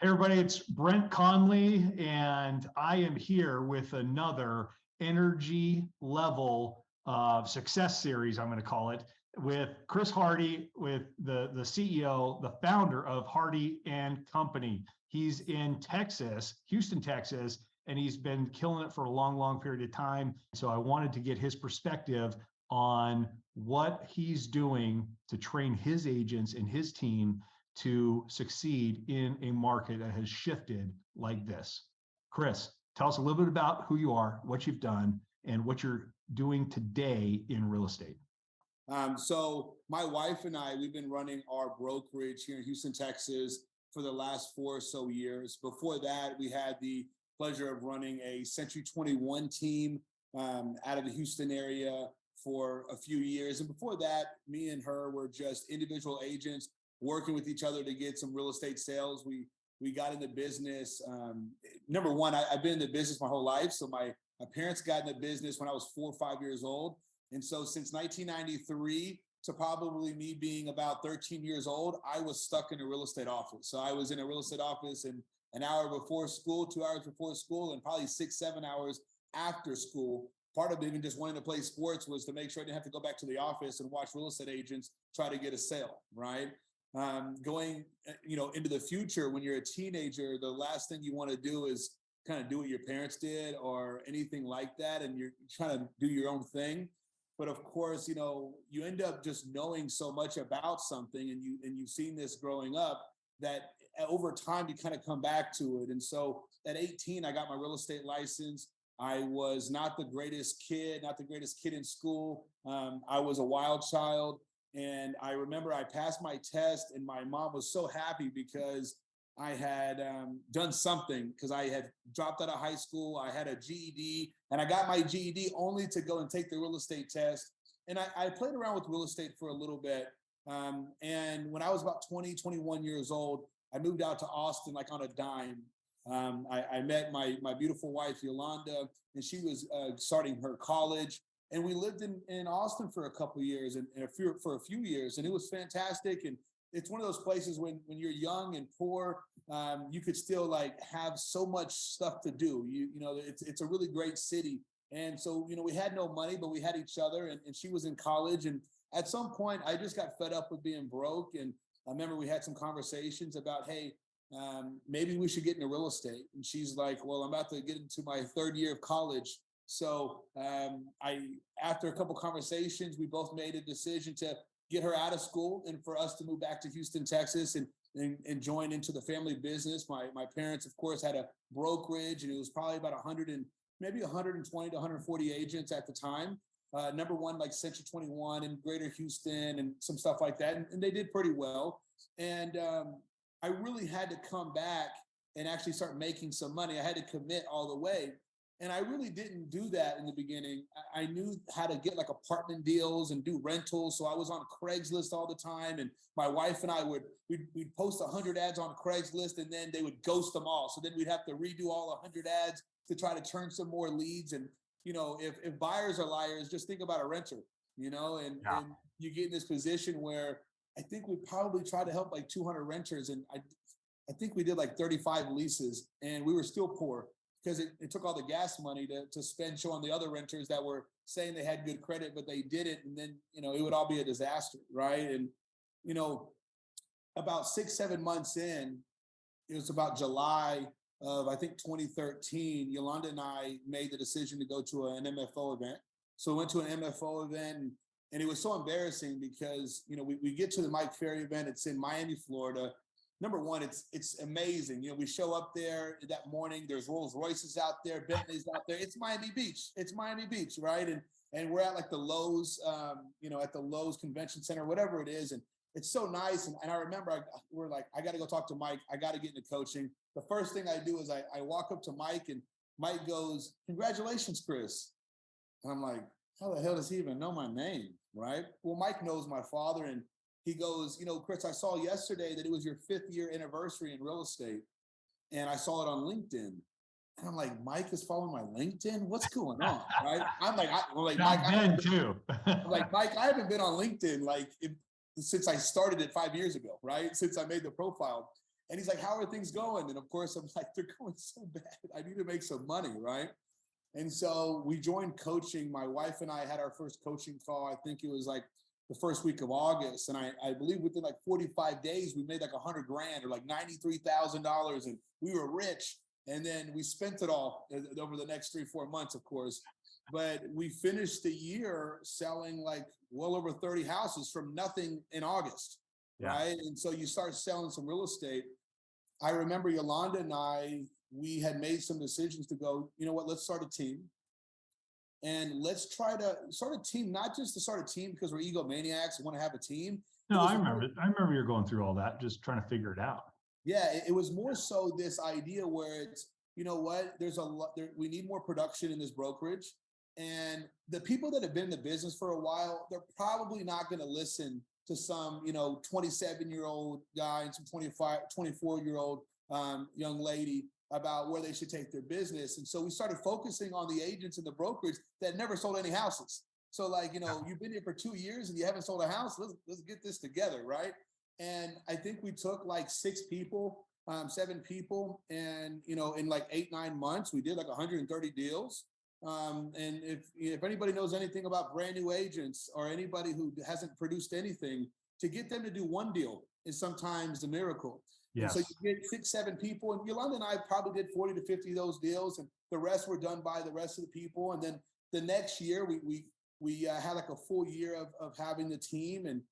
Hey everybody, it's Brent Conley, and I am here with another energy level success series, I'm going to call it, with Chris Hardee, with the CEO, the founder of Hardee and Company. He's in Texas, Houston, Texas, and he's been killing it for a long, long period of time. So I wanted to get his perspective on what he's doing to train his agents and his team to succeed in a market that has shifted like this. Chris, tell us a little bit about who you are, what you've done, and what you're doing today in real estate. So my wife and I, we've been running our brokerage here in Houston, Texas for the last 4 or so years. Before that, we had the pleasure of running a Century 21 team out of the Houston area for a few years. And before that, me and her were just individual agents working with each other to get some real estate sales. We got into business. Number one, I've been in the business my whole life. So my parents got in the business when I was 4 or 5 years old. And so since 1993 to probably me being about 13 years old, I was stuck in a real estate office. So I was in a real estate office and an hour before school, 2 hours before school, and probably 6, 7 hours after school. Part of even just wanting to play sports was to make sure I didn't have to go back to the office and watch real estate agents try to get a sale, right? Going, into the future, when you're a teenager, the last thing you want to do is kind of do what your parents did or anything like that. And you're trying to do your own thing. But of course, you end up just knowing so much about something and you've seen this growing up that over time you kind of come back to it. And so at 18, I got my real estate license. I was not the greatest kid, in school. I was a wild child. And I remember I passed my test and my mom was so happy because I had done something, because I had dropped out of high school. I had a GED and I got my GED only to go and take the real estate test. And I played around with real estate for a little bit. And when I was about 20, 21 years old, I moved out to Austin like on a dime. I met my beautiful wife, Yolanda, and she was starting her college. And we lived in Austin for a couple of years and for a few years. And it was fantastic. And it's one of those places when you're young and poor, you could still like have so much stuff to do. It's a really great city. And so, we had no money, but we had each other and she was in college. And at some point I just got fed up with being broke. And I remember we had some conversations about, hey, maybe we should get into real estate. And she's like, well, I'm about to get into my third year of college. So after a couple conversations, we both made a decision to get her out of school and for us to move back to Houston, Texas and join into the family business. My parents, of course, had a brokerage and it was probably about 120 to 140 agents at the time. Number one, like Century 21 in Greater Houston and some stuff like that. And they did pretty well. And I really had to come back and actually start making some money. I had to commit all the way. And I really didn't do that in the beginning. I knew how to get like apartment deals and do rentals. So I was on Craigslist all the time. And my wife and I we'd post 100 ads on Craigslist and then they would ghost them all. So then we'd have to redo all 100 ads to try to turn some more leads. And, if buyers are liars, just think about a renter, and you get in this position where I think we probably tried to help like 200 renters. And I think we did like 35 leases and we were still poor, because it took all the gas money to spend showing the other renters that were saying they had good credit, but they didn't. And then, it would all be a disaster, right? And, about 6, 7 months in, it was about July of, I think, 2013, Yolanda and I made the decision to go to an MFO event. So we went to an MFO event and it was so embarrassing because, we get to the Mike Ferry event. It's in Miami, Florida. Number one, it's amazing. We show up there that morning. There's Rolls Royces out there, Bentleys out there. It's Miami Beach. It's Miami Beach, right? And we're at like the Lowe's, at the Lowe's Convention Center, whatever it is. And it's so nice. And I remember we're like, I got to go talk to Mike. I got to get into coaching. The first thing I do is I walk up to Mike and Mike goes, "Congratulations, Chris." And I'm like, how the hell does he even know my name, right? Well, Mike knows my father and he goes, "Chris, I saw yesterday that it was your 5th year anniversary in real estate. And I saw it on LinkedIn." And I'm like, Mike is following my LinkedIn? What's going on? Right? I'm like, Mike, I'm like, Mike, I haven't been on LinkedIn since I started it 5 years ago, right? Since I made the profile. And he's like, how are things going? And of course, I'm like, they're going so bad. I need to make some money, right? And so we joined coaching. My wife and I had our first coaching call. I think it was like the first week of August. And I believe within like 45 days, we made like 100 grand or like $93,000, and we were rich. And then we spent it all over the next 3-4 months, of course. But we finished the year selling like well over 30 houses from nothing in August, right? And so you start selling some real estate. I remember Yolanda and I, we had made some decisions to go, you know what, let's start a team. And let's try to start a team, not just to start a team because we're egomaniacs and want to have a team. No, I remember you're going through all that, just trying to figure it out. Yeah, it was more so this idea where it's, you know what, there's a lot, we need more production in this brokerage. And the people that have been in the business for a while, they're probably not going to listen to some, 27-year-old guy and some 25, 24-year-old young lady about where they should take their business. And so we started focusing on the agents and the brokerage that never sold any houses. So like, you've been here for 2 years and you haven't sold a house. Let's get this together, right? And I think we took like 6 people, 7 people, and in like 8-9 months, we did like 130 deals. And if anybody knows anything about brand new agents or anybody who hasn't produced anything, to get them to do one deal is sometimes a miracle. Yes. And so you get 6-7 people, and Yolanda and I probably did 40 to 50 of those deals, and the rest were done by the rest of the people. And then the next year, we had like a full year of having the team, and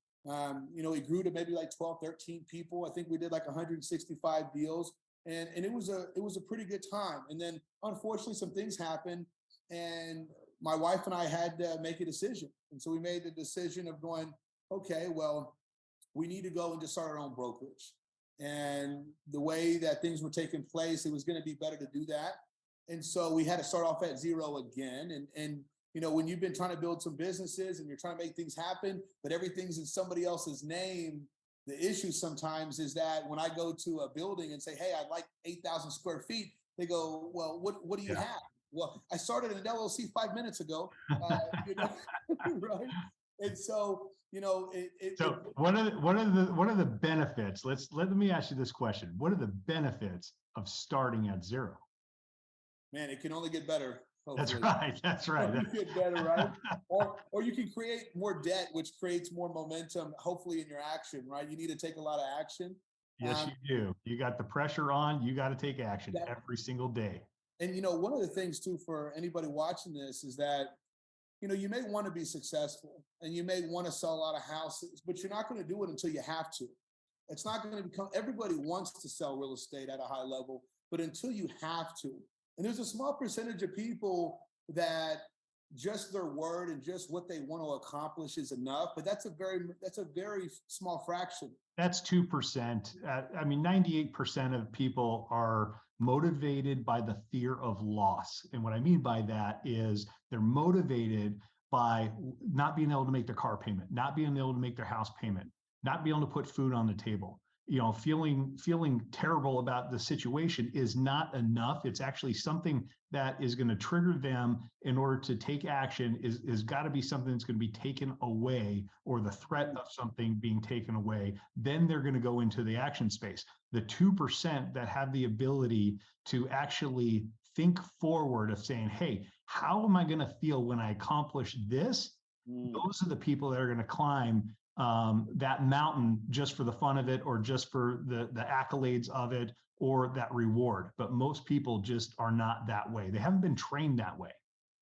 it grew to maybe like 12, 13 people. I think we did like 165 deals, and it was a pretty good time. And then unfortunately, some things happened, and my wife and I had to make a decision. And so we made the decision of going, okay, well, we need to go and just start our own brokerage. And the way that things were taking place, it was going to be better to do that. And so we had to start off at zero again. And when you've been trying to build some businesses and you're trying to make things happen, but everything's in somebody else's name, the issue sometimes is that when I go to a building and say, hey, I'd like 8,000 square feet, they go, well, what do you have? Well, I started an LLC 5 minutes ago, right? And so, what are the benefits? Let me ask you this question. What are the benefits of starting at zero? Man, it can only get better. Hopefully. That's right. You get better, right? or you can create more debt, which creates more momentum, hopefully, in your action, right? You need to take a lot of action. Yes, you do. You got the pressure on, you got to take action every single day. And, one of the things too, for anybody watching this is that, you may want to be successful and you may want to sell a lot of houses, but you're not going to do it until you have to. It's not going to become, everybody wants to sell real estate at a high level, but until you have to. And there's a small percentage of people that just their word and just what they want to accomplish is enough, but that's a very small fraction. That's 2%. 98% of people are motivated by the fear of loss. And what I mean by that is they're motivated by not being able to make their car payment, not being able to make their house payment, not being able to put food on the table. Feeling terrible about the situation is not enough. It's actually something that is going to trigger them in order to take action. Is got to be something that's going to be taken away, or the threat of something being taken away. Then they're going to go into the action space. The 2% that have the ability to actually think forward of saying, hey, how am I going to feel when I accomplish this? Those are the people that are going to climb that mountain just for the fun of it, or just for the accolades of it, or that reward. But most people just are not that way. They haven't been trained that way.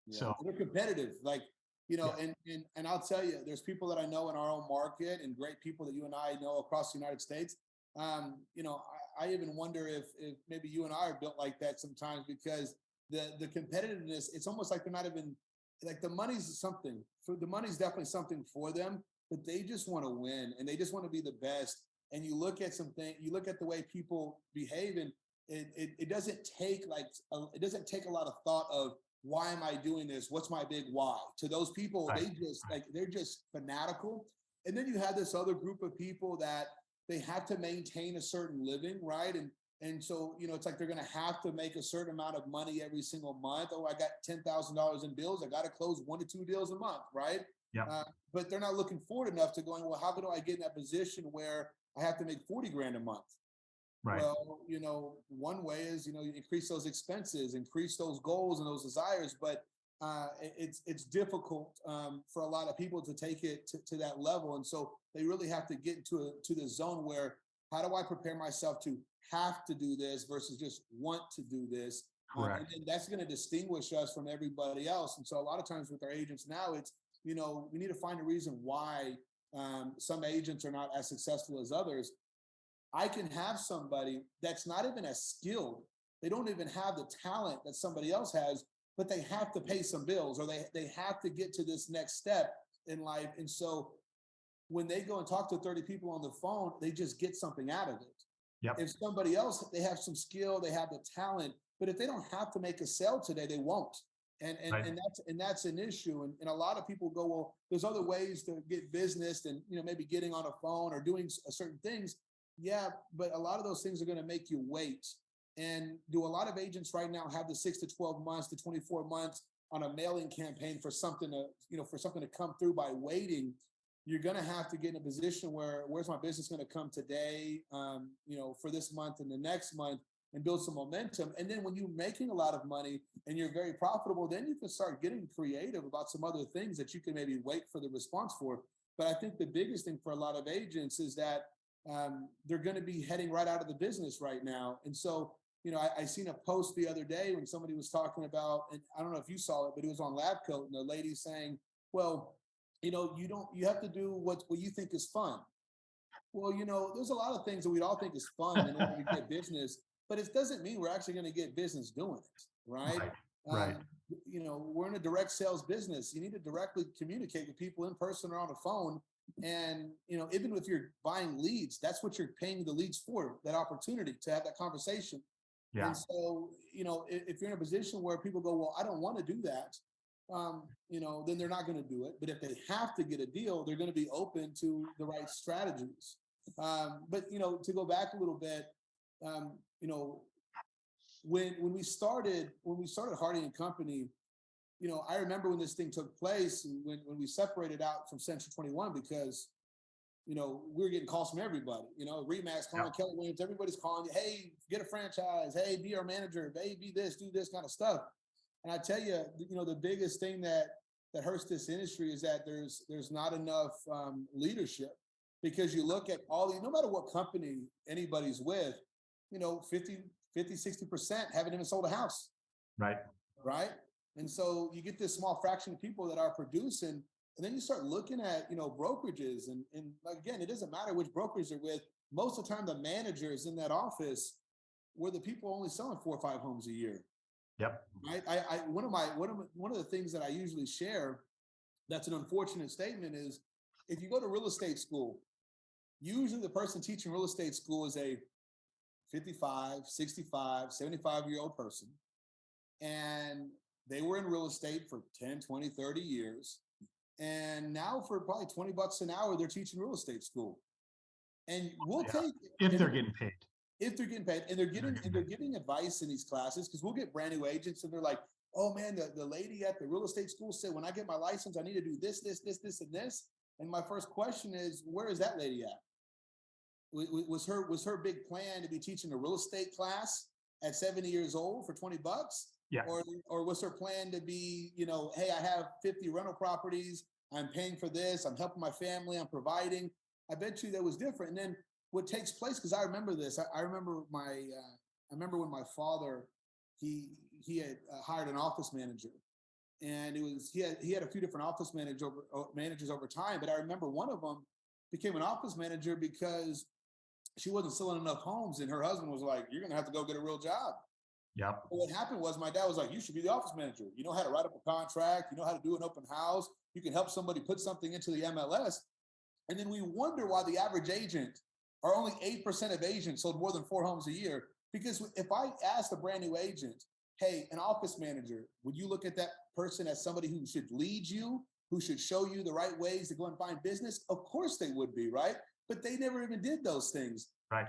Yeah. So they're competitive, and I'll tell you, there's people that I know in our own market and great people that you and I know across the United States. I even wonder if maybe you and I are built like that sometimes, because the competitiveness, it's almost like they're not even like, the money's something. So the money's definitely something for them, but they just want to win and they just want to be the best. And you look at you look at the way people behave, and it doesn't take a lot of thought of, why am I doing this? What's my big why? To those people, right. They're just fanatical. And then you have this other group of people that they have to maintain a certain living, right? And so, it's like they're going to have to make a certain amount of money every single month. Oh, I got $10,000 in bills. I got to close 1 to 2 deals a month, right? Yeah. But they're not looking forward enough to going, well, how do I get in that position where I have to make 40 grand a month? Right. Well, one way is, you increase those expenses, increase those goals and those desires, but it's difficult for a lot of people to take it to that level. And so they really have to get to the zone where, how do I prepare myself to have to do this versus just want to do this? And Correct. then that's going to distinguish us from everybody else. And so a lot of times with our agents now, it's, we need to find a reason why some agents are not as successful as others. I can have somebody that's not even as skilled. They don't even have the talent that somebody else has, but they have to pay some bills, or they have to get to this next step in life. And so when they go and talk to 30 people on the phone, they just get something out of it. Yep. If somebody else, they have some skill, they have the talent, but if they don't have to make a sale today, they won't. Right. And that's an issue. And a lot of people go, well, there's other ways to get business than, maybe getting on a phone or doing certain things. Yeah, but a lot of those things are going to make you wait. And do a lot of agents right now have the 6 to 12 months to 24 months on a mailing campaign for something to come through by waiting? You're going to have to get in a position where, where's my business going to come today, for this month and the next month, and build some momentum. And then when you're making a lot of money and you're very profitable, then you can start getting creative about some other things that you can maybe wait for the response for. But I think the biggest thing for a lot of agents is that they're going to be heading right out of the business right now. And so, I seen a post the other day when somebody was talking about, and I don't know if you saw it, but it was on Lab Coat, and the lady saying, well, you have to do what you think is fun. Well, there's a lot of things that we all think is fun in order to get business, but it doesn't mean we're actually going to get business doing it, right? Right. Right. We're in a direct sales business. You need to directly communicate with people in person or on the phone. And, even if you're buying leads, that's what you're paying the leads for, that opportunity to have that conversation. Yeah. And so, if you're in a position where people go, well, I don't want to do that, then they're not going to do it. But if they have to get a deal, they're going to be open to the right strategies. But, to go back a little bit, when we started Hardee and Company, I remember when this thing took place, and when we separated out from Century 21, because we were getting calls from everybody. Remax calling, Yeah. Keller Williams, everybody's calling you, hey, get a franchise, hey, be our manager, hey, be this, do this kind of stuff. And I tell you, the biggest thing that hurts this industry is that there's not enough leadership. Because you look at no matter what company anybody's with, 50, 60% haven't even sold a house. Right. Right. And so you get this small fraction of people that are producing, and then you start looking at, brokerages, and again, it doesn't matter which brokers they're with. Most of the time, the managers in that office were the people only selling 4 or 5 homes a year. Yep. Right. One of the things that I usually share, that's an unfortunate statement, is if you go to real estate school, usually the person teaching real estate school is a 55, 65, 75-year-old person. And they were in real estate for 10, 20, 30 years. And now for probably $20 an hour, they're teaching real estate school. And we'll take if they're getting paid. If they're getting paid, and they're giving advice in these classes, because we'll get brand new agents and they're like, oh man, the lady at the real estate school said, when I get my license, I need to do this, this, this, this, and this. And my first question is, where is that lady at? Was her big plan to be teaching a real estate class at 70 years old for $20? Yeah. Or was her plan to be, hey, I have 50 rental properties, I'm paying for this, I'm helping my family, I'm providing. I bet you that was different. And then what takes place, because I remember this, I remember when my father, he had hired an office manager, and he had a few different office managers over time, but I remember one of them became an office manager because she wasn't selling enough homes, and her husband was like, you're going to have to go get a real job. Yep. What happened was, my dad was like, you should be the office manager. You know how to write up a contract. You know how to do an open house. You can help somebody put something into the MLS. And then we wonder why the average agent, or only 8% of agents, sold more than 4 homes a year. Because if I asked a brand new agent, hey, an office manager, would you look at that person as somebody who should lead you, who should show you the right ways to go and find business? Of course they would be, right? But they never even did those things. Right.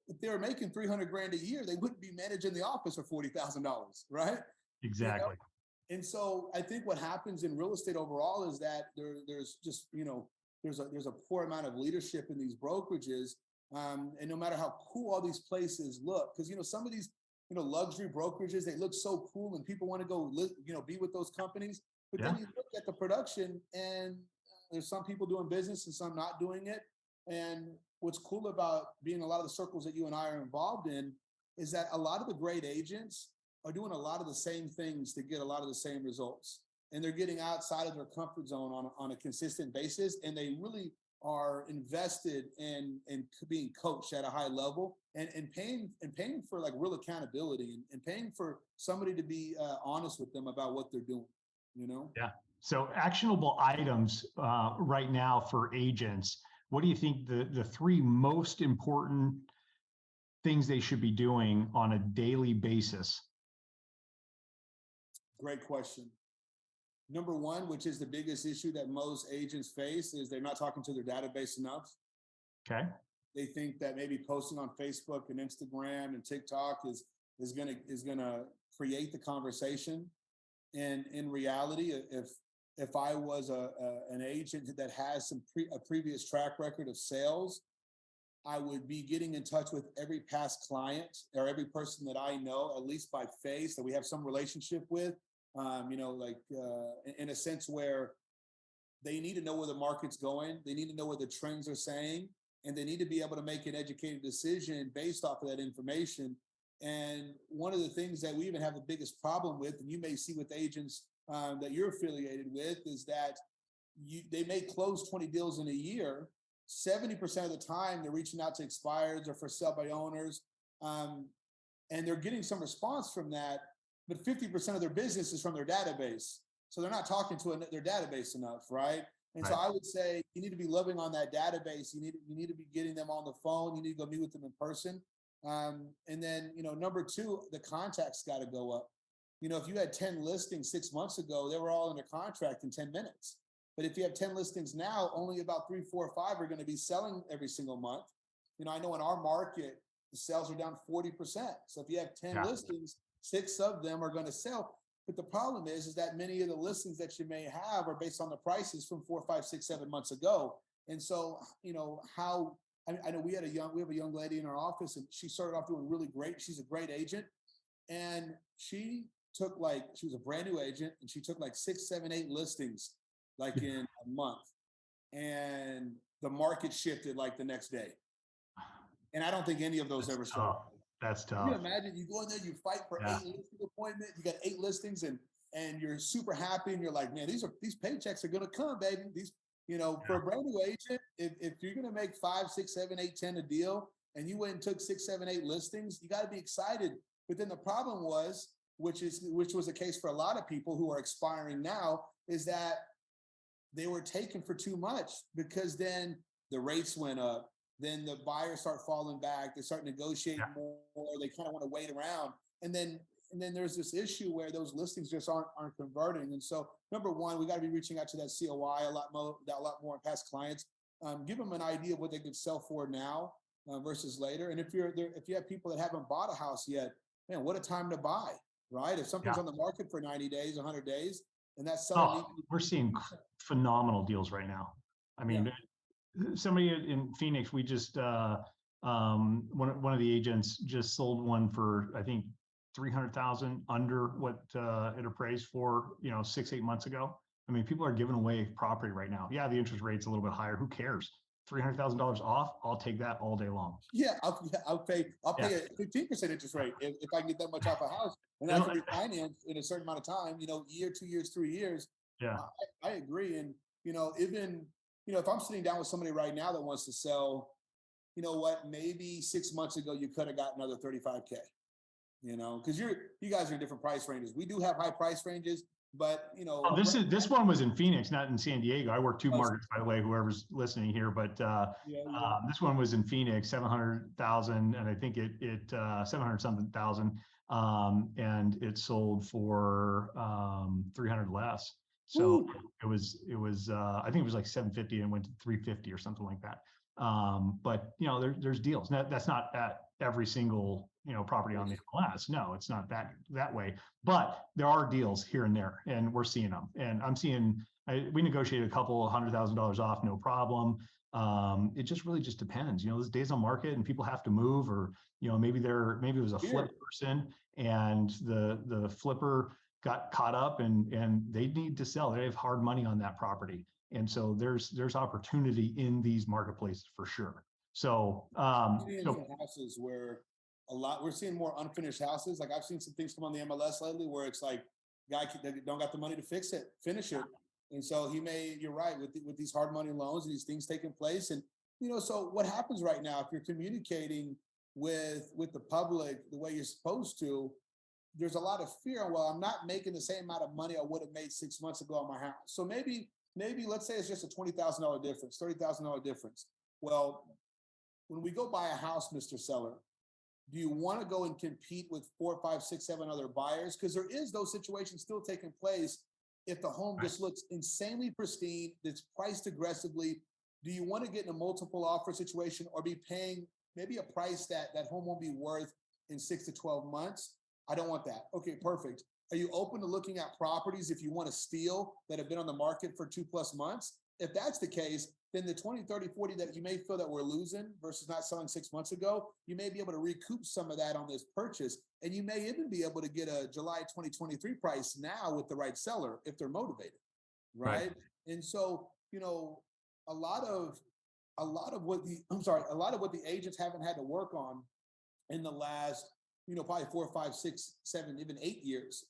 If they were making $300,000 a year, they wouldn't be managing the office for $40,000, right? Exactly. And so I think what happens in real estate overall is that there's just, there's a poor amount of leadership in these brokerages. And no matter how cool all these places look, because some of these luxury brokerages, they look so cool and people want to go be with those companies. But Yeah. then you look at the production and there's some people doing business and some not doing it. And what's cool about being a lot of the circles that you and I are involved in is that a lot of the great agents are doing a lot of the same things to get a lot of the same results. And they're getting outside of their comfort zone on a consistent basis. And they really are invested in being coached at a high level and paying for like real accountability and paying for somebody to be honest with them about what they're doing, Yeah. So actionable items right now for agents. What do you think the three most important things they should be doing on a daily basis? Great question. Number one, which is the biggest issue that most agents face, is they're not talking to their database enough. Okay. They think that maybe posting on Facebook and Instagram and TikTok is gonna create the conversation. And in reality, if I was an agent that has a previous track record of sales, I would be getting in touch with every past client or every person that I know, at least by face, that we have some relationship with. In a sense where they need to know where the market's going, they need to know what the trends are saying, and they need to be able to make an educated decision based off of that information. And one of the things that we even have the biggest problem with, and you may see with agents that you're affiliated with, is that they may close 20 deals in a year. 70% of the time, they're reaching out to expireds or for sale by owners, and they're getting some response from that. But 50% of their business is from their database. So they're not talking to their database enough, right? And so I would say you need to be loving on that database. You need to be getting them on the phone. You need to go meet with them in person. And then, number two, the contacts got to go up. If you had 10 listings 6 months ago, they were all under contract in 10 minutes. But if you have 10 listings now, only about 3, 4, or 5 are going to be selling every single month. I know in our market, the sales are down 40%. So if you have 10 listings, 6 of them are going to sell. But the problem is that many of the listings that you may have are based on the prices from 4, 5, 6, 7 months ago. And so, I know we have a young lady in our office, and she started off doing really great. She's a great agent. And she was a brand new agent, and she took like 6, 7, 8 listings like in a month. And the market shifted like the next day. And I don't think any of those ever sold. That's tough. Can you imagine you go in there, you fight for 8 listing appointment, you got 8 listings and you're super happy and you're like, man, these paychecks are gonna come, baby. For a brand new agent, if you're gonna make 5, 6, 7, 8, 10 a deal and you went and took 6, 7, 8 listings, you gotta be excited. But then the problem was, which was the case for a lot of people who are expiring now, is that they were taken for too much because then the rates went up. Then the buyers start falling back. They start negotiating more. They kind of want to wait around. And then there's this issue where those listings just aren't converting. And so, number one, we got to be reaching out to that COI a lot more and past clients. Give them an idea of what they could sell for now versus later. And if you have people that haven't bought a house yet, man, what a time to buy, right? If something's on the market for 90 days, 100 days, and that's selling. We're seeing phenomenal deals right now. I mean, somebody in Phoenix, we just one of the agents just sold one for, I think, 300,000 under what it appraised for 6, 8 months ago. I mean, people are giving away property right now. Yeah, the interest rate's a little bit higher. Who cares? $300,000 off, I'll take that all day long. Yeah, I'll pay a 15% interest rate if I can get that much off a house, and I can refinance in a certain amount of time. Year, 2 years, 3 years. Yeah, I agree. And even if I'm sitting down with somebody right now that wants to sell, you know what? Maybe 6 months ago you could have got another 35K. Because you guys are in different price ranges. We do have high price ranges. But this one was in Phoenix, not in San Diego. I work 2 markets, by the way, whoever's listening here. But this one was in Phoenix, 700,000, and I think it 700 something thousand, and it sold for 300 less. So it was I think it was like 750 and went to 350 or something like that. But there's deals. Now, that's not at every single property on the MLS. No, it's not that way. But there are deals here and there, and we're seeing them. And I'm seeing we negotiated a couple $100,000 off, no problem. It just really just depends. There's days on market and people have to move, or maybe it was a flip person and the flipper got caught up and they need to sell. They have hard money on that property. And so there's opportunity in these marketplaces for sure. So houses where we're seeing more unfinished houses. Like I've seen some things come on the MLS lately where it's like guy that don't got the money to finish it. And so you're right, with these hard money loans and these things taking place. And, so what happens right now, if you're communicating with the public the way you're supposed to, there's a lot of fear. Well, I'm not making the same amount of money I would have made 6 months ago on my house. So maybe let's say it's just a $20,000 difference, $30,000 difference. Well, when we go buy a house, Mr. Seller, do you want to go and compete with 4, 5, 6, 7 other buyers? Because there is those situations still taking place. If the home just looks insanely pristine, it's priced aggressively, do you want to get in a multiple offer situation or be paying maybe a price that home won't be worth in 6 to 12 months? I don't want that. Okay, perfect. Are you open to looking at properties if you want to steal that have been on the market for 2+ months? If that's the case, then the 20, 30, 40 that you may feel that we're losing versus not selling 6 months ago, you may be able to recoup some of that on this purchase. And you may even be able to get a July 2023 price now with the right seller if they're motivated, right? And so, a lot of what the agents haven't had to work on in the last, probably 4, 5, 6, 7, even 8 years,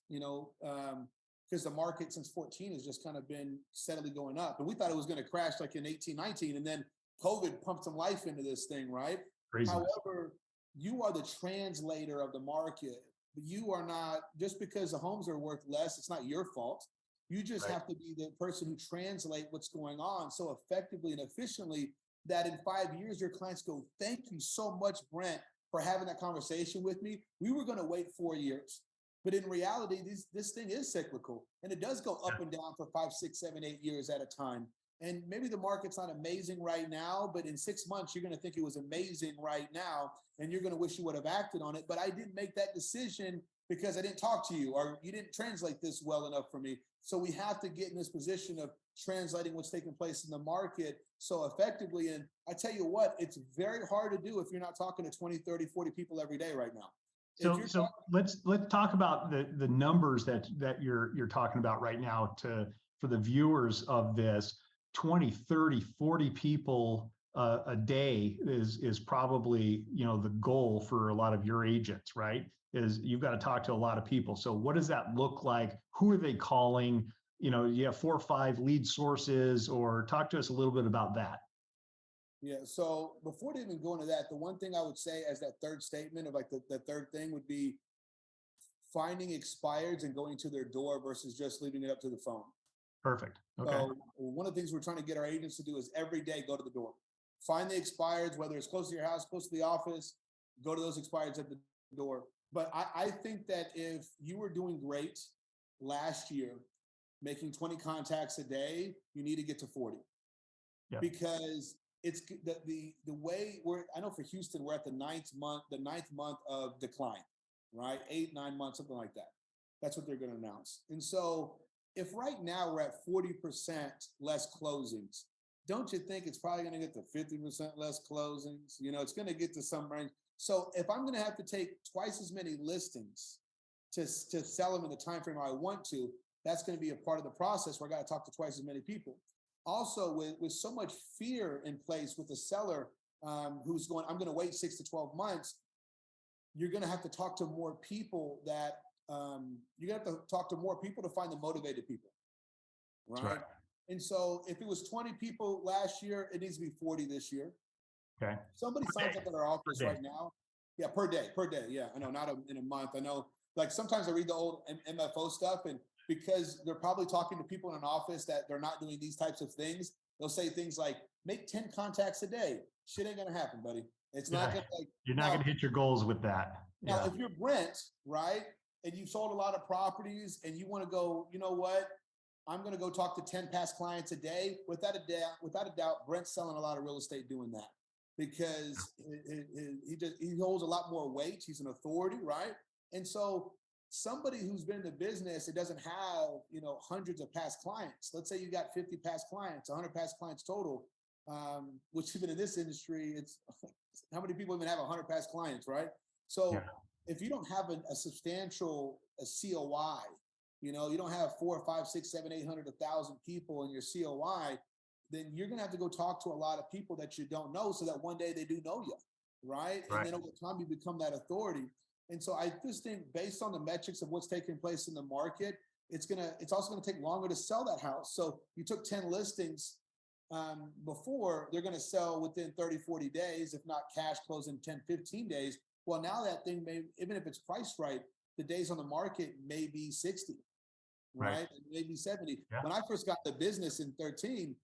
because the market since 14 has just kind of been steadily going up. And we thought it was going to crash like in 18, 19, and then COVID pumped some life into this thing, right? Crazy. However, you are the translator of the market. You are not, just because the homes are worth less, it's not your fault. You just have to be the person who translate what's going on so effectively and efficiently that in 5 years, your clients go, thank you so much, Brent, for having that conversation with me. We were going to wait 4 years. But in reality, this thing is cyclical, and it does go up and down for 5, 6, 7, 8 years at a time. And maybe the market's not amazing right now, but in 6 months, you're going to think it was amazing right now, and you're going to wish you would have acted on it. But I didn't make that decision because I didn't talk to you, or you didn't translate this well enough for me. So we have to get in this position of translating what's taking place in the market so effectively. And I tell you what, it's very hard to do if you're not talking to 20, 30, 40 people every day right now. So let's talk about the numbers that you're talking about right now for the viewers of this. 20, 30, 40 people a day is probably the goal for a lot of your agents, right? Is you've got to talk to a lot of people. So what does that look like? Who are they calling? You have 4 or 5 lead sources, or talk to us a little bit about that. Yeah. So before to even go into that, the one thing I would say as that third statement of like the third thing would be finding expireds and going to their door versus just leaving it up to the phone. Perfect. Okay. So one of the things we're trying to get our agents to do is every day go to the door, find the expireds, whether it's close to your house, close to the office, go to those expireds at the door. But I think that if you were doing great last year, making 20 contacts a day, you need to get to 40. Yeah. Because it's the way I know for Houston, we're at the ninth month of decline, right? 8, 9 months, something like that. That's what they're going to announce. And so if right now we're at 40% less closings, don't you think it's probably going to get to 50% less closings? It's going to get to some range. So if I'm going to have to take twice as many listings to sell them in the time frame I want to, that's going to be a part of the process where I got to talk to twice as many people. Also, with so much fear in place with the seller who's going, I'm going to wait 6 to 12 months, you're going to have to talk to more people to find the motivated people, right? And so if it was 20 people last year, it needs to be 40 this year. Okay. Somebody signs up at our office right now. Yeah, per day. Yeah, I know, not in a month. I know, like sometimes I read the old MFO stuff, and because they're probably talking to people in an office that they're not doing these types of things, they'll say things like, make 10 contacts a day. Shit ain't gonna happen, buddy. It's not gonna you're not gonna hit your goals with that. Now, if you're Brent, right, and you've sold a lot of properties and you want to go, you know what? I'm going to go talk to 10 past clients a day. Without a doubt, Brent's selling a lot of real estate doing that because he holds a lot more weight. He's an authority, right? And so somebody who's been in the business, it doesn't have, hundreds of past clients. Let's say you got 50 past clients, 100 past clients total. which even in this industry, it's how many people even have 100 past clients, right? So if you don't have a substantial COI, you don't have 4, 5, 6, 7, 800, 1,000 people in your COI, then you're going to have to go talk to a lot of people that you don't know so that one day they do know you, right? And then over time you become that authority. And so I just think based on the metrics of what's taking place in the market, it's also going to take longer to sell that house. So you took 10 listings before, they're going to sell within 30, 40 days, if not cash close in 10, 15 days. Well, now that thing may, even if it's priced right, the days on the market may be 60, right? Maybe 70. When I first got the business in 13,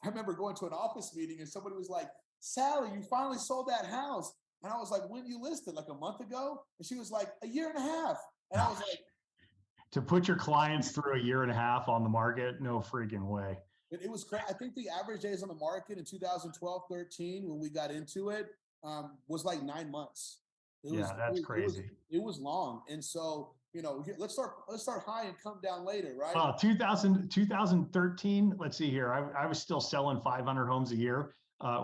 I remember going to an office meeting and somebody was like, Sally, you finally sold that house. And I was like, when you listed? Like a month ago? And she was like, a year and a half. And I was like, to put your clients through a year and a half on the market, no freaking way. It was crazy. I think the average days on the market in 2012, 13, when we got into it, was like 9 months. That's crazy. It was long. And so, let's start high and come down later, right? 2013, let's see here. I was still selling 500 homes a year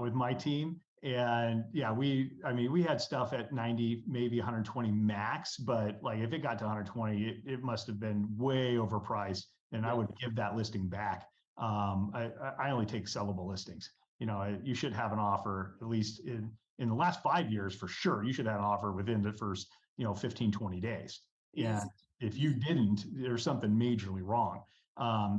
with my team. And we had stuff at 90, maybe 120 max, but like if it got to 120, it must have been way overpriced. And I would give that listing back. I only take sellable listings. You should have an offer, at least in the last 5 years, for sure. You should have an offer within the first, 15, 20 days. And if you didn't, there's something majorly wrong.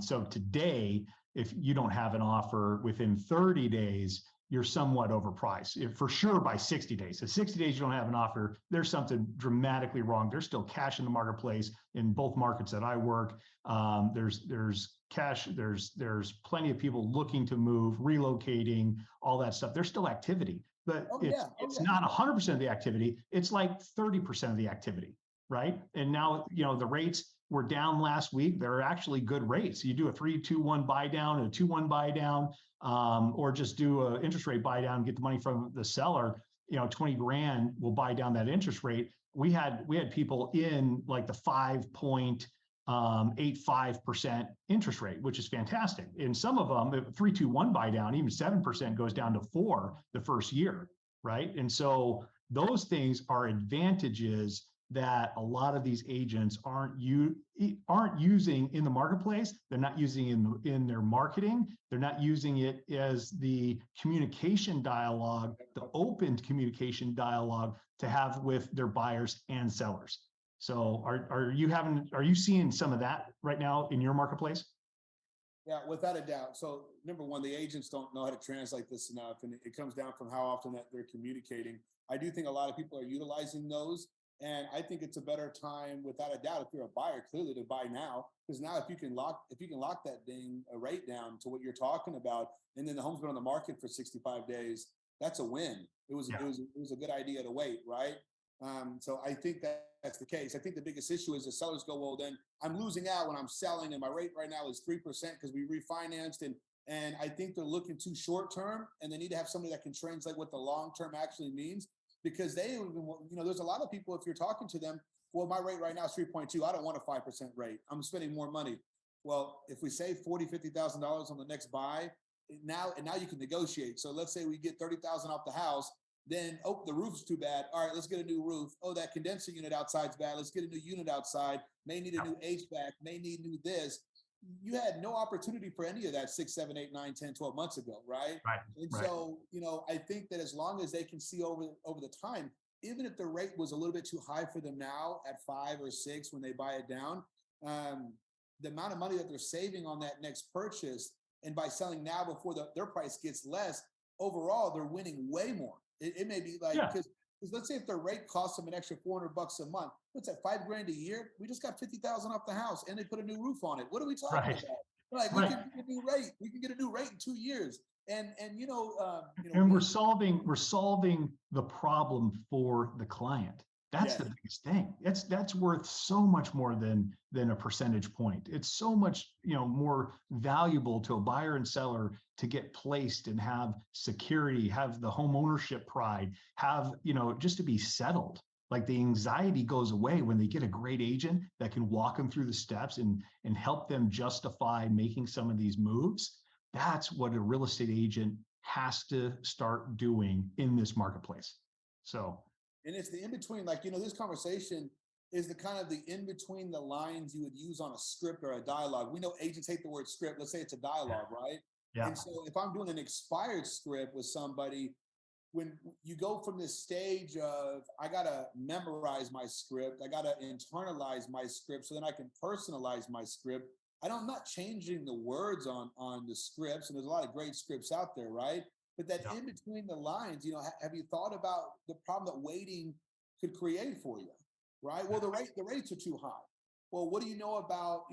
So today, if you don't have an offer within 30 days, you're somewhat overpriced. For sure by 60 days. At 60 days, you don't have an offer, there's something dramatically wrong. There's still cash in the marketplace in both markets that I work. There's cash, there's plenty of people looking to move, relocating, all that stuff. There's still activity, but it's not 100% of the activity. It's like 30% of the activity, right? And now, the rates were down last week. They're actually good rates. You do a 3-2-1 buy down, a 2-1 buy down, or just do an interest rate buy down, get the money from the seller. 20 grand will buy down that interest rate. We had people in like the 5.85% interest rate, which is fantastic. In some of them, the 3-2-1 buy down, even 7% goes down to 4% the first year, right? And so those things are advantages that a lot of these agents aren't using in the marketplace. They're not using in their marketing. They're not using it as the communication dialogue, the open communication dialogue to have with their buyers and sellers. So are you seeing some of that right now in your marketplace? Yeah, without a doubt. So number one, the agents don't know how to translate this enough. And it comes down from how often that they're communicating. I do think a lot of people are utilizing those. And I think it's a better time, without a doubt, if you're a buyer, clearly to buy now, because now if you can lock that rate down to what you're talking about, and then the home's been on the market for 65 days, that's a win. It was a good idea to wait, right? So I think that's the case. I think the biggest issue is the sellers go, well, then I'm losing out when I'm selling, and my rate right now is 3% because we refinanced, and I think they're looking too short term, and they need to have somebody that can translate what the long term actually means. Because there's a lot of people, if you're talking to them, well, my rate right now is 3.2. I don't want a 5% rate. I'm spending more money. Well, if we save $40,000, $50,000 on the next buy, now you can negotiate. So let's say we get $30,000 off the house, then, the roof's too bad. All right, let's get a new roof. Oh, that condenser unit outside's bad. Let's get a new unit outside. May need a new HVAC, may need new this. You had no opportunity for any of that 6, 7, 8, 9, 10, 12 months ago, right? So, I think that as long as they can see over the time, even if the rate was a little bit too high for them now at 5 or 6 when they buy it down, the amount of money that they're saving on that next purchase, and by selling now before their price gets less, overall, they're winning way more. It may be like, because let's say if their rate costs them an extra $400 a month, what's that, $5,000 a year? We just got $50,000 off the house, and they put a new roof on it. What are we talking about? Like, we can get a new rate. We can get a new rate in 2 years. And we're solving the problem for the client. That's the biggest thing. That's worth so much more than a percentage point. It's so much, more valuable to a buyer and seller to get placed and have security, have the home ownership pride, have, just to be settled. Like the anxiety goes away when they get a great agent that can walk them through the steps and help them justify making some of these moves. That's what a real estate agent has to start doing in this marketplace. So, and it's the in between, like, this conversation is the kind of the in between the lines you would use on a script or a dialogue. We know agents hate the word script. Let's say it's a dialogue, right? yeah, And so if I'm doing an expired script with somebody, when you go from this stage of I gotta memorize my script, I gotta internalize my script so then I can personalize my script. I'm not changing the words on the scripts, and there's a lot of great scripts out there, right? But that yeah, in between the lines, have you thought about the problem that waiting could create for you, right? Well, the rates are too high. Well, what do you know about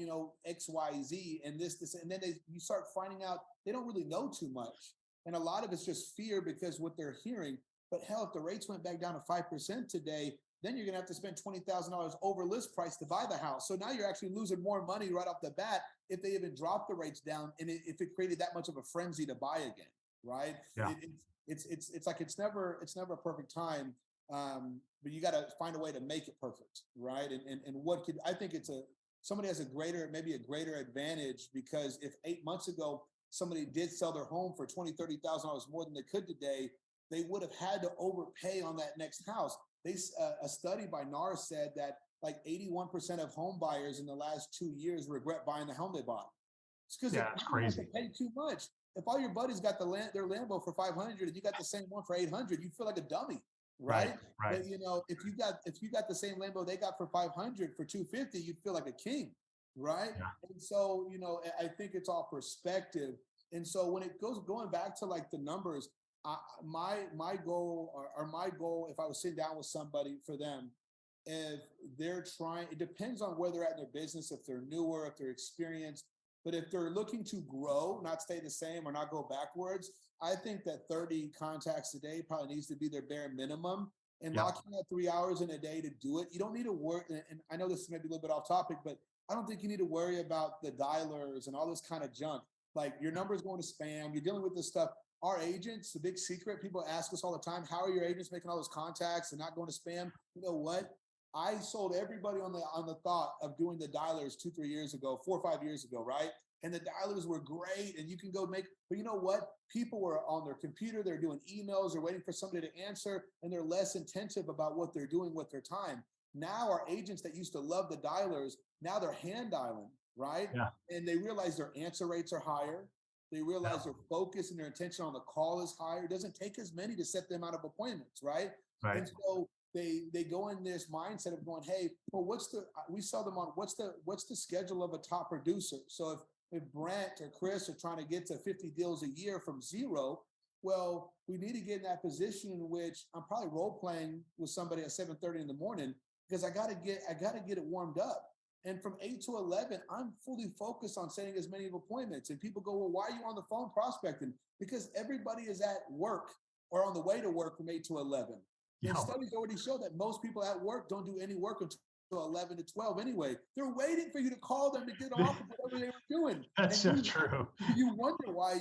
X, Y, Z, and this, and then you start finding out they don't really know too much. And a lot of it's just fear because what they're hearing. But hell, if the rates went back down to 5% today, then you're gonna have to spend $20,000 over list price to buy the house. So now you're actually losing more money right off the bat if they even drop the rates down, and if it created that much of a frenzy to buy again, right? yeah. It's like it's never a perfect time, but you got to find a way to make it perfect, right? And what could I think somebody has maybe a greater advantage, because if 8 months ago somebody did sell their home for $20,000-$30,000 more than they could today, they would have had to overpay on that next house. A study by NAR said that like 81% of home buyers in the last 2 years regret buying the home they bought. It's because It's crazy. they pay too much. If all your buddies got their Lambo for 500 and you got the same one for 800, you feel like a dummy, right? Right. But if you got the same Lambo they got for 500 for 250, you'd feel like a king, right? Yeah. And so I think it's all perspective. And so when it going back to like the numbers, my goal if I was sitting down with somebody for them, if they're trying, it depends on where they're at in their business, if they're newer, if they're experienced. But if they're looking to grow, not stay the same or not go backwards, I think that 30 contacts a day probably needs to be their bare minimum, and locking out 3 hours in a day to do it. You don't need to work. And I know this is maybe a little bit off topic, but I don't think you need to worry about the dialers and all this kind of junk. Like your number's going to spam. You're dealing with this stuff. Our agents, the big secret, people ask us all the time, how are your agents making all those contacts and not going to spam? You know what? I sold everybody on the thought of doing the dialers 2-3 years ago, 4 or 5 years ago, right? And the dialers were great, and you can go but you know what? People were on their computer, they're doing emails, they're waiting for somebody to answer, and they're less attentive about what they're doing with their time. Now our agents that used to love the dialers, now they're hand dialing, right? Yeah. And they realize their answer rates are higher. They realize their focus and their attention on the call is higher. It doesn't take as many to set them out of appointments, right? Right. And so they go in this mindset of going, hey, well, we sell them on what's the schedule of a top producer. So if Brent or Chris are trying to get to 50 deals a year from zero, well, we need to get in that position in which I'm probably role playing with somebody at 7:30 in the morning, because I gotta get it warmed up. And from 8 to 11, I'm fully focused on setting as many appointments. And people go, well, why are you on the phone prospecting? Because everybody is at work or on the way to work from 8 to 11. Yeah. And studies already show that most people at work don't do any work until 11 to 12 anyway. They're waiting for you to call them to get off of whatever they were doing. That's so true. You wonder why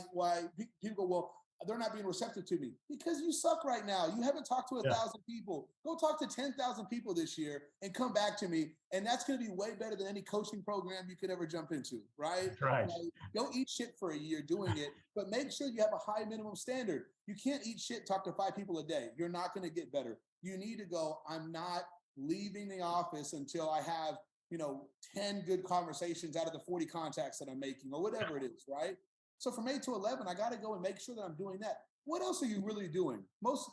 people go, well, they're not being receptive to me, because you suck right now. You haven't talked to 1,000 people. Go talk to 10,000 people this year and come back to me. And that's going to be way better than any coaching program you could ever jump into, right? Right. Like, don't eat shit for a year doing it, but make sure you have a high minimum standard. You can't eat shit, talk to 5 people a day. You're not going to get better. You need to go, I'm not leaving the office until I have 10 good conversations out of the 40 contacts that I'm making, or whatever it is, right? So from 8 to 11, I got to go and make sure that I'm doing that. What else are you really doing? Most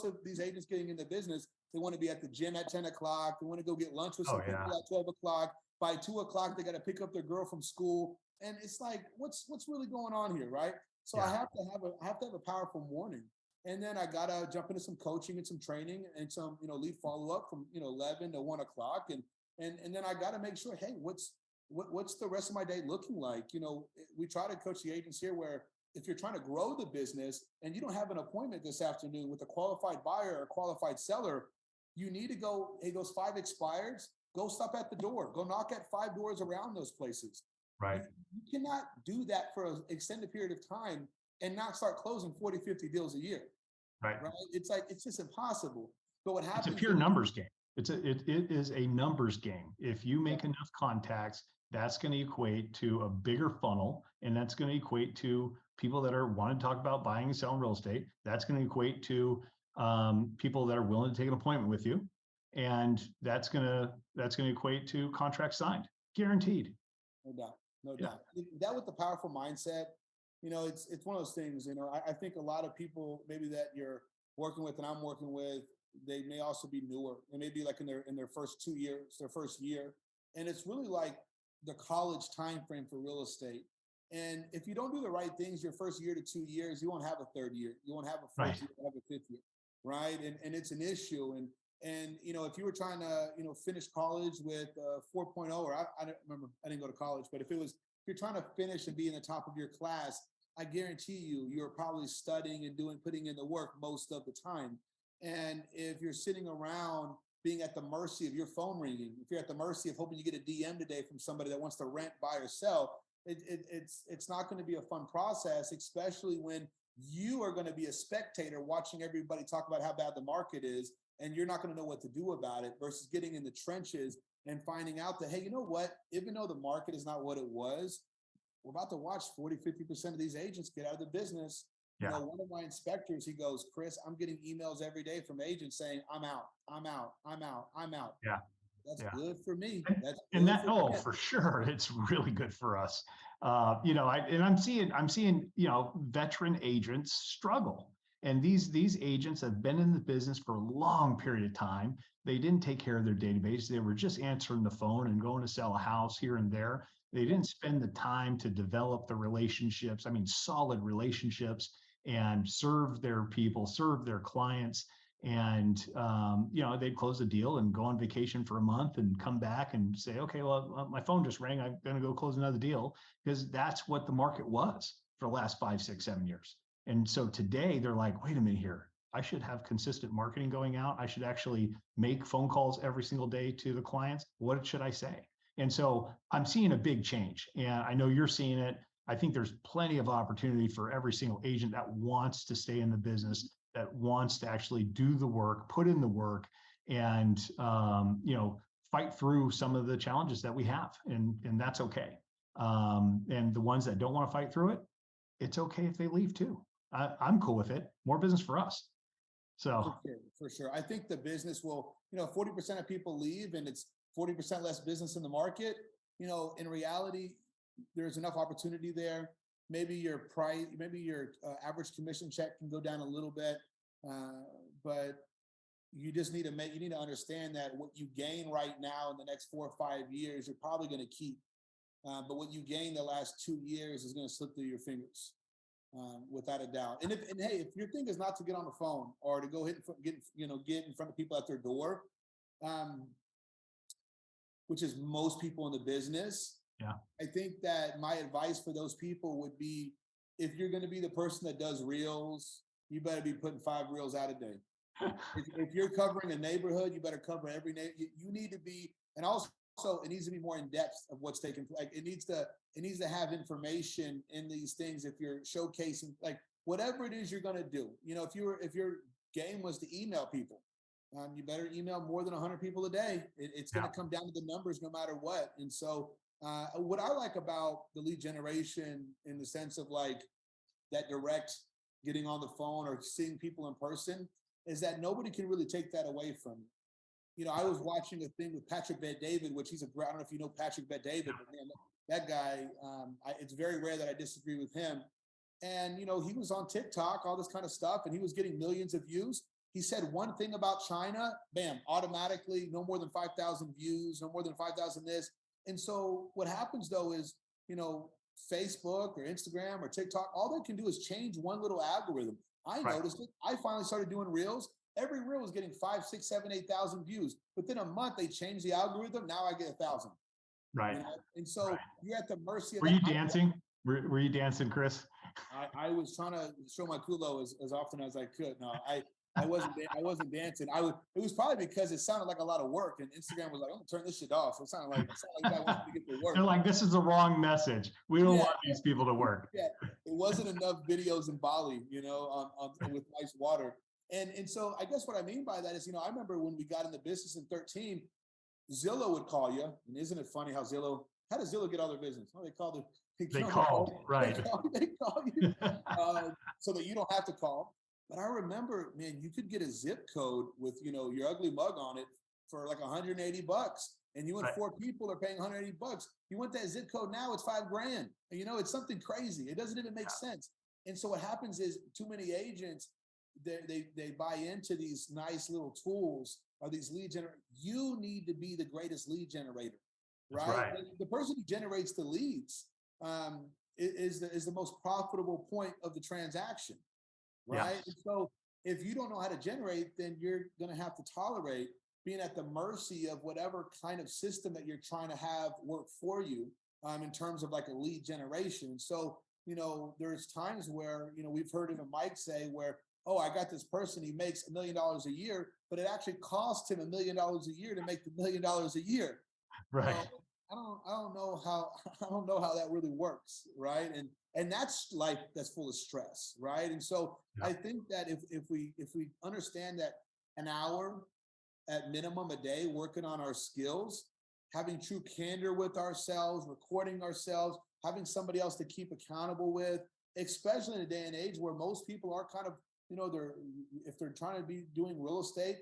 of these agents getting into business, they want to be at the gym at 10 o'clock. They want to go get lunch with some people at 12 o'clock. By 2 o'clock, they got to pick up their girl from school. And it's like, what's really going on here, right? So I have to have a powerful morning. And then I got to jump into some coaching and some training and some, lead follow-up from, 11 to 1 o'clock. And then I got to make sure, hey, what's the rest of my day looking like? We try to coach the agents here where if you're trying to grow the business and you don't have an appointment this afternoon with a qualified buyer or qualified seller, you need to go, hey, those 5 expireds, go stop at the door, go knock at 5 doors around those places. Right. You cannot do that for an extended period of time and not start closing 40, 50 deals a year. Right. It's just impossible. But what happens? It's a pure numbers game. It is a numbers game. If you make enough contacts, that's going to equate to a bigger funnel, and that's going to equate to people that are want to talk about buying and selling real estate. That's going to equate to people that are willing to take an appointment with you, and that's gonna equate to contracts signed, guaranteed. No doubt, no Yeah. doubt. That with the powerful mindset, it's one of those things. I think a lot of people maybe that you're working with and I'm working with, they may also be newer and maybe like in their first 2 years, their first year, and it's really like the college time frame for real estate. And if you don't do the right things your first year to 2 years, you won't have a third year, you won't have a fourth Right. year, you won't have a fifth year, right? And it's an issue. And if you were trying to finish college with 4.0, or I don't remember, I didn't go to college, but if you're trying to finish and be in the top of your class, I guarantee you're probably studying and putting in the work most of the time. And if you're sitting around being at the mercy of your phone ringing, if you're at the mercy of hoping you get a DM today from somebody that wants to rent, buy, or sell, it's not going to be a fun process, especially when you are going to be a spectator watching everybody talk about how bad the market is, and you're not going to know what to do about it, versus getting in the trenches and finding out that, hey, you know what, even though the market is not what it was, we're about to watch 40-50% of these agents get out of the business. Yeah. One of my inspectors, he goes, Chris, I'm getting emails every day from agents saying, I'm out, I'm out, I'm out, I'm out. Yeah. That's Yeah. good for me. That's good And that, for me. for sure, it's really good for us. I'm seeing, veteran agents struggle. And these agents have been in the business for a long period of time. They didn't take care of their database. They were just answering the phone and going to sell a house here and there. They didn't spend the time to develop the relationships, solid relationships, and serve their people, serve their clients. And they'd close the deal and go on vacation for a month and come back and say, okay, well, my phone just rang, I'm going to go close another deal, because that's what the market was for the last 5, 6, 7 years. And so today they're like, wait a minute here, I should have consistent marketing going out. I should actually make phone calls every single day to the clients. What should I say? And so I'm seeing a big change, and I know you're seeing it. I think there's plenty of opportunity for every single agent that wants to stay in the business, that wants to actually do the work, put in the work, and fight through some of the challenges that we have, and that's okay. And the ones that don't want to fight through it, it's okay if they leave too. I'm cool with it. More business for us. So For sure. I think the business will, 40% of people leave and it's 40% less business in the market. In reality, there's enough opportunity there. Maybe your price, maybe your average commission check can go down a little bit, but you just need to understand that what you gain right now in the next 4 or 5 years, you're probably going to keep. But what you gained the last 2 years is going to slip through your fingers, without a doubt. And hey, if your thing is not to get on the phone or to go get in front of people at their door, which is most people in the business. Yeah. I think that my advice for those people would be, if you're going to be the person that does reels, you better be putting 5 reels out a day. If you're covering a neighborhood, you better cover every neighborhood. You need to be, and also it needs to be more in depth of what's taking place. Like it needs to have information in these things. If you're showcasing, like whatever it is you're going to do, if your game was to email people, you better email more than 100 people a day. It's going to come down to the numbers no matter what. And so what I like about the lead generation, in the sense of like that direct getting on the phone or seeing people in person, is that nobody can really take that away from you. I was watching a thing with Patrick Bet-David, which I don't know if you know Patrick Bet-David, but man, that guy, it's very rare that I disagree with him. And, he was on TikTok, all this kind of stuff, and he was getting millions of views. He said one thing about China, bam, automatically, no more than 5,000 views, no more than 5,000 this. And so what happens though is, Facebook or Instagram or TikTok, all they can do is change one little algorithm. I noticed it. I finally started doing reels. Every reel was getting 5, 6, 7, 8,000 views. Within a month, they changed the algorithm. Now I get 1,000. Right. And so you're at the mercy of Were you dancing? Were you dancing, Chris? I was trying to show my culo as often as I could. No, I wasn't dancing. It was probably because it sounded like a lot of work, and Instagram was like, "I'm gonna turn this shit off." So it sounded like that wants me to get to work. They're like, "This is the wrong message. We don't want these people to work." Yeah, it wasn't enough videos in Bali, with nice water. And so I guess what I mean by that is, I remember when we got in the business in 13, Zillow would call you, and isn't it funny how Zillow how does Zillow get all their business? Oh, they call the They called, right. They call you so that you don't have to call. But I remember, man, you could get a zip code with, your ugly mug on it for like 180 bucks. And you and Right. 4 people are paying 180 bucks. You want that zip code now, it's $5,000. It's something crazy. It doesn't even make sense. And so what happens is too many agents, they buy into these nice little tools or these lead generators. You need to be the greatest lead generator, That's right? right. The person who generates the leads is the most profitable point of the transaction, right? Yes. And so if you don't know how to generate, then you're going to have to tolerate being at the mercy of whatever kind of system that you're trying to have work for you in terms of like a lead generation. So, there's times where, we've heard even Mike say where, oh, I got this person, he makes $1 million a year, but it actually costs him $1 million a year to make the $1 million a year. Right. I don't know how I don't know how that really works, right? And that's life that's full of stress, right? And so Yeah. I think that if we understand that an hour at minimum a day working on our skills, having true candor with ourselves, recording ourselves, having somebody else to keep accountable with, especially in a day and age where most people are kind of, if they're trying to be doing real estate,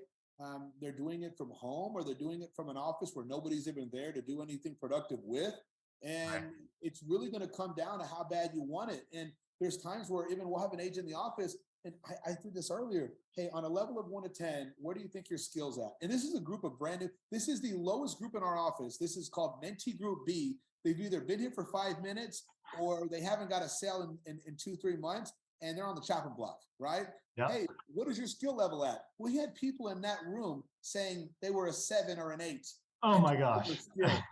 they're doing it from home or they're doing it from an office where nobody's even there to do anything productive with. And Right. it's really going to come down to how bad you want it. And there's times where even we'll have an agent in the office, and I did this earlier. Hey, on a level of 1 to 10, where do you think your skills at? And this is a group of brand new. This is the lowest group in our office. This is called Mentee Group B. They've either been here for 5 minutes or they haven't got a sale in 2-3 months, and they're on the chopping block, right? Yeah. Hey, what is your skill level at? We had people in that room saying they were a 7 or an 8. Oh my gosh. And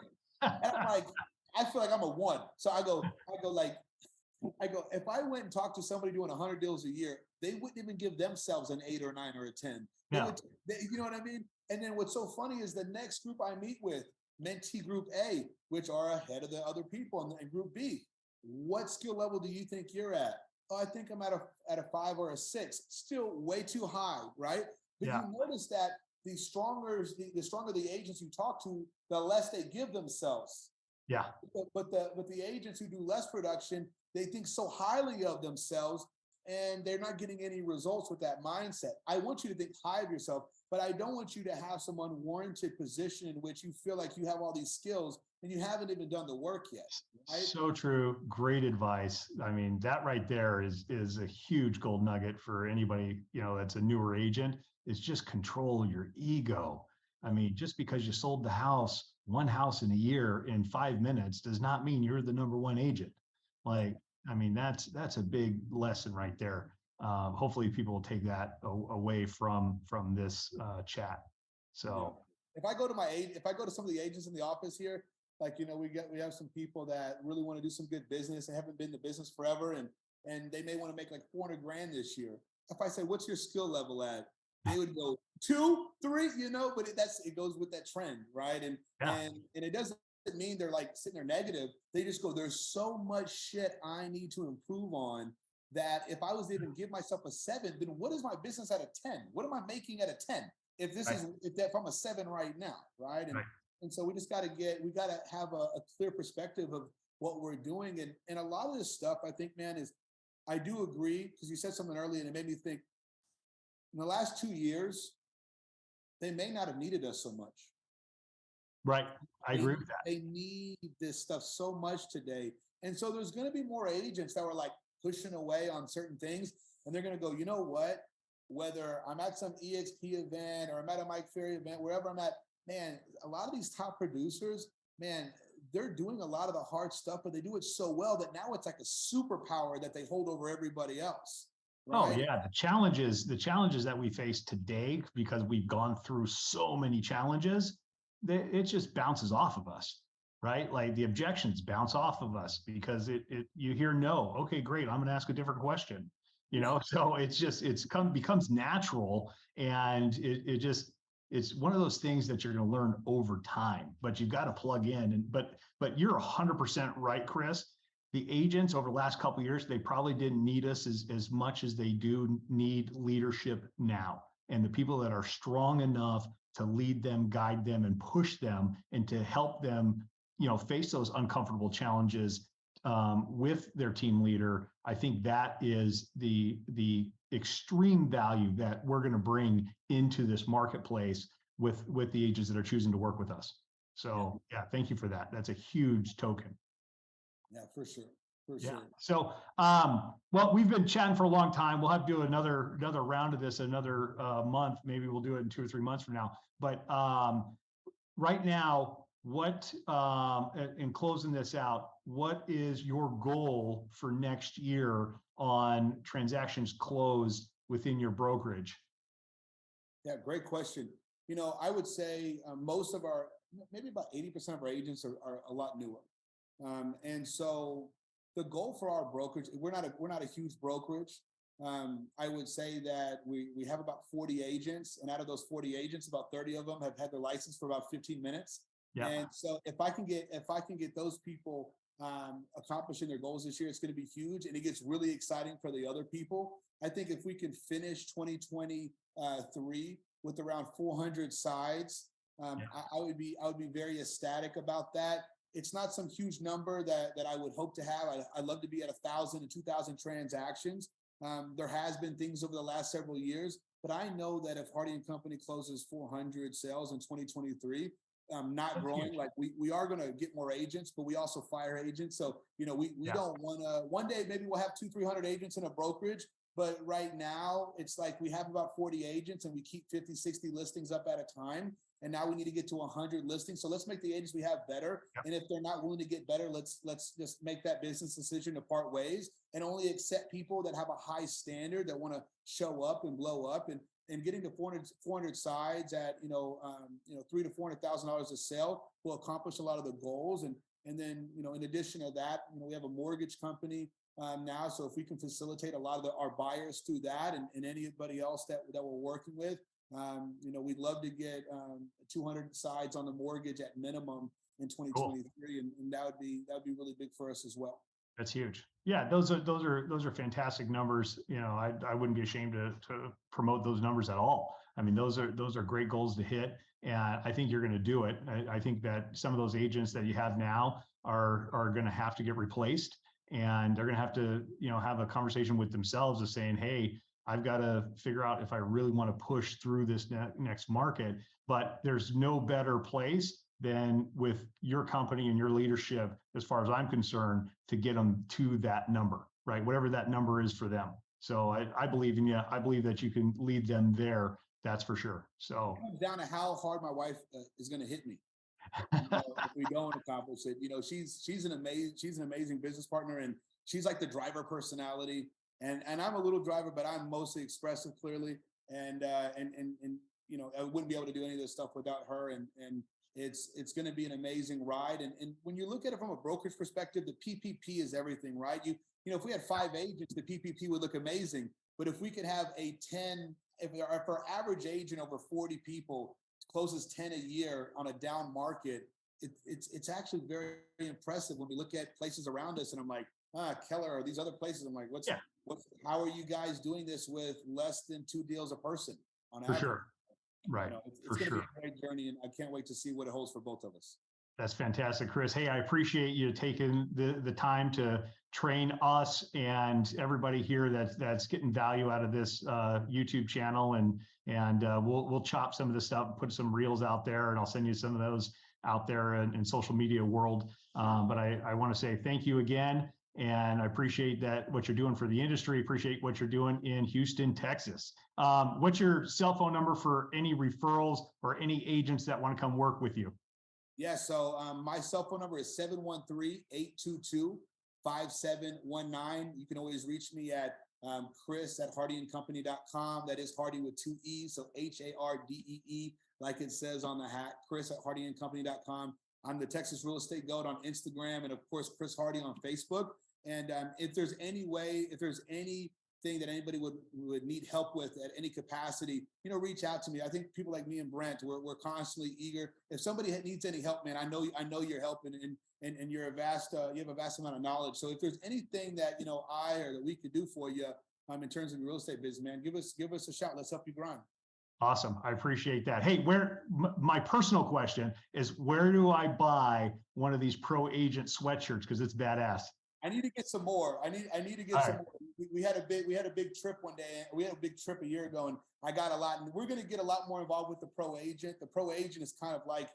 I'm like, I feel like I'm a 1. So I go, if I went and talked to somebody doing 100 deals a year, they wouldn't even give themselves an 8 or 9 or a 10. Yeah. You know what I mean? And then what's so funny is the next group I meet with, Mentee Group A, which are ahead of the other people in Group B. What skill level do you think you're at? Oh, I think I'm at a 5 or a 6. Still way too high, right? But Yeah. you notice that the stronger the agents you talk to, the less they give themselves. Yeah. But the agents who do less production, they think so highly of themselves and they're not getting any results with that mindset. I want you to think high of yourself, but I don't want you to have some unwarranted position in which you feel like you have all these skills and you haven't even done the work yet. Right? So true. Great advice. I mean, that right there is a huge gold nugget for anybody, that's a newer agent, is just control your ego. I mean, just because you sold one house in a year in 5 minutes does not mean you're the number 1 agent. Like, I mean, that's a big lesson right there. Hopefully people will take that away from this chat. So if I go to some of the agents in the office here, like, we have some people that really want to do some good business and haven't been in the business forever. And they may want to make like 400 grand this year. If I say, what's your skill level at? They would go 2, 3, but it goes with that trend. Right. And it doesn't mean they're like sitting there negative. They just go, there's so much shit I need to improve on that if I was to even give myself a 7, then what is my business at a 10? What am I making at a 10? If I'm a 7 right now, right? And so we got to have a clear perspective of what we're doing. And a lot of this stuff, I think, man, I do agree, because you said something earlier and it made me think, in the last 2 years, they may not have needed us so much. Right. I agree with that. They need this stuff so much today. And so there's going to be more agents that were like pushing away on certain things. And they're going to go, you know what? Whether I'm at some EXP event or I'm at a Mike Ferry event, wherever I'm at, man, a lot of these top producers, man, they're doing a lot of the hard stuff, but they do it so well that now it's like a superpower that they hold over everybody else. Right? Oh yeah, the challenges that we face today, because we've gone through so many challenges, it just bounces off of us, right? Like the objections bounce off of us because you hear no, okay, great, I'm going to ask a different question, So becomes natural, and it's one of those things that you're going to learn over time, but you've got to plug in. But you're 100% right, Chris. The agents over the last couple of years, they probably didn't need us as much as they do need leadership now. And the people that are strong enough to lead them, guide them, and push them, and to help them face those uncomfortable challenges with their team leader, I think that is the extreme value that we're going to bring into this marketplace with the agents that are choosing to work with us. So yeah, thank you for that. That's a huge token. Yeah, for sure. For Yeah. sure. So, well, we've been chatting for a long time. We'll have to do another round of this, another month. Maybe we'll do it in 2 or 3 months from now. But right now, what, in closing this out, what is your goal for next year on transactions closed within your brokerage? Yeah, great question. I would say most of our, maybe about 80% of our agents are a lot newer. And so the goal for our brokerage, we're not a huge brokerage. I would say that we have about 40 agents, and out of those 40 agents, about 30 of them have had their license for about 15 minutes. Yeah. And so if I can get those people accomplishing their goals this year, it's going to be huge, and it gets really exciting for the other people. I think if we can finish 2023 with around 400 sides, I would be very ecstatic about that. It's not some huge number that I would hope to have. I'd love to be at 1,000 and 2,000 transactions. There has been things over the last several years, but I know that if Hardee and Company closes 400 sales in 2023, not growing, like we are going to get more agents, but we also fire agents. So, we don't want to, one day, maybe we'll have 200-300 agents in a brokerage. But right now it's like we have about 40 agents and we keep 50, 60 listings up at a time. And now we need to get to 100 listings. So let's make the agents we have better. Yep. And if they're not willing to get better, let's just make that business decision to part ways and only accept people that have a high standard, that want to show up and blow up. And getting to 400 sides at $300,000 to $400,000 a sale will accomplish a lot of the goals. And then in addition to that, we have a mortgage company now. So if we can facilitate a lot of our buyers through that, and anybody else that we're working with, we'd love to get 200 sides on the mortgage at minimum in 2023, cool. and that would be really big for us as well. That's huge. Yeah, those are fantastic numbers. I wouldn't be ashamed to promote those numbers at all. I mean, those are great goals to hit, and I think you're going to do it. I think that some of those agents that you have now are going to have to get replaced, and they're going to have a conversation with themselves of saying, hey, I've got to figure out if I really want to push through this next market. But there's no better place than with your company and your leadership, as far as I'm concerned, to get them to that number, right? Whatever that number is for them. So I believe in you. I believe that you can lead them there. That's for sure. So it comes down to how hard my wife is going to hit me. If we don't accomplish it, she's an amazing business partner, and she's like the driver personality. And I'm a little driver, but I'm mostly expressive, clearly. And I wouldn't be able to do any of this stuff without her. And it's going to be an amazing ride. And when you look at it from a brokerage perspective, the PPP is everything, right? If we had 5 agents, the PPP would look amazing. But if we could have if our average agent over 40 people closes 10 a year on a down market, it's actually very, very impressive when we look at places around us. And I'm like, Keller or these other places. I'm like, how are you guys doing this with less than 2 deals a person on average? For sure. Right. It's going to be a great journey, and I can't wait to see what it holds for both of us. That's fantastic, Chris. Hey, I appreciate you taking the time to train us and everybody here that's getting value out of this YouTube channel, and we'll chop some of this stuff, put some reels out there, and I'll send you some of those out there in social media world. But I want to say thank you again, and I appreciate that what you're doing for the industry. Appreciate what you're doing in Houston, Texas. What's your cell phone number for any referrals or any agents that want to come work with you? Yeah, so my cell phone number is 713-822-5719. You can always reach me at Chris at HardeeandCompany.com. That is Hardee with 2 E's, so HARDEE, like it says on the hat, Chris at HardeeandCompany.com. I'm the Texas Real Estate Goat on Instagram, and of course, Chris Hardee on Facebook. And if there's anything that anybody would need help with at any capacity, reach out to me. I think people like me and Brent, we're constantly eager. If somebody needs any help, man, I know you're helping, and you have a vast amount of knowledge. So if there's anything that that we could do for you in terms of the real estate business, man, give us a shout. Let's help you grind. Awesome. I appreciate that. Hey, my personal question is, where do I buy one of these pro agent sweatshirts? Because it's badass. I need to get some more. I need to get All some right. more. We had a big trip one day. We had a big trip a year ago, and I got a lot. And we're going to get a lot more involved with the pro agent. The pro agent is kind of like,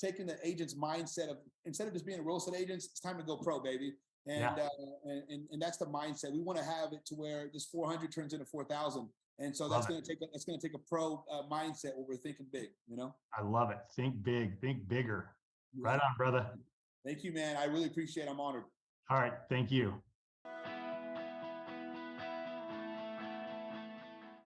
taking the agent's mindset of, instead of just being a real estate agent, it's time to go pro, baby. And Yeah. and that's the mindset. We want to have it to where this 400 turns into 4,000. And so Love it. that's going to take a pro mindset where we're thinking big. I love it. Think big, think bigger. Yeah. Right on, brother. Thank you, man. I really appreciate it. I'm honored. All right. Thank you.